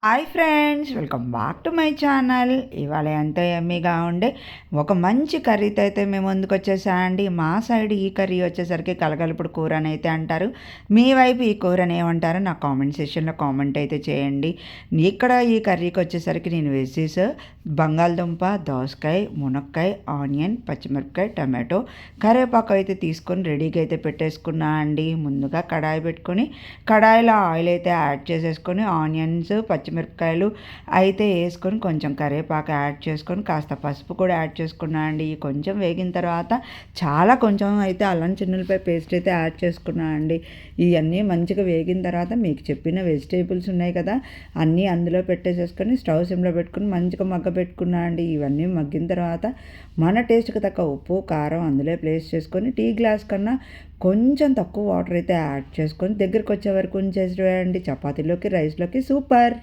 Hi friends, welcome back to my channel. ఇవాళ ఎంతో యమ్మీగా ఉండే ఒక మంచి కర్రీతో అయితే మేము ముందుకు వచ్చేసామండి. మా సైడ్ ఈ కర్రీ వచ్చేసరికి కలగలుపుడు కూర అని అయితే అంటారు. మీ వైపు ఈ కూరని ఏమంటారో నా కామెంట్ సెక్షన్లో కామెంట్ అయితే చేయండి. ఇక్కడ ఈ కర్రీకి వచ్చేసరికి నేను వెజ్జెస్ బంగాళదుంప, దోసకాయ, మునక్కాయ, ఆనియన్, పచ్చిమిరపకాయ, టమాటో, కరివేపాకు అయితే తీసుకొని రెడీగా అయితే పెట్టేసుకున్నా అండి. ముందుగా కడాయి పెట్టుకొని కడాయిలో ఆయిల్ అయితే యాడ్ చేసేసుకొని ఆనియన్స్, పచ్చిమిరపకాయలు అయితే వేసుకొని కొంచెం కరివేపాకు యాడ్ చేసుకొని కాస్త పసుపు కూడా యాడ్ చేసుకున్నా అండి. కొంచెం వేగిన తర్వాత కొంచెం అయితే అల్లం చిన్నులపై పేస్ట్ అయితే యాడ్ చేసుకున్నా అండి. ఇవన్నీ మంచిగా వేగిన తర్వాత మీకు చెప్పిన వెజిటేబుల్స్ ఉన్నాయి కదా, అన్నీ అందులో పెట్టేసేసుకొని స్టవ్ సిమ్లో పెట్టుకుని మంచిగా మగ్గ పెట్టుకున్నా అండి. ఇవన్నీ మగ్గిన తర్వాత మన టేస్ట్కి తగ్గ ఉప్పు కారం అందులో ప్లేస్ చేసుకొని టీ గ్లాస్ కన్నా కొంచెం తక్కువ వాటర్ అయితే యాడ్ చేసుకొని దగ్గరికి వచ్చే వరకు ఉంచేసి వేయండి. చపాతీలోకి రైస్లోకి సూపర్.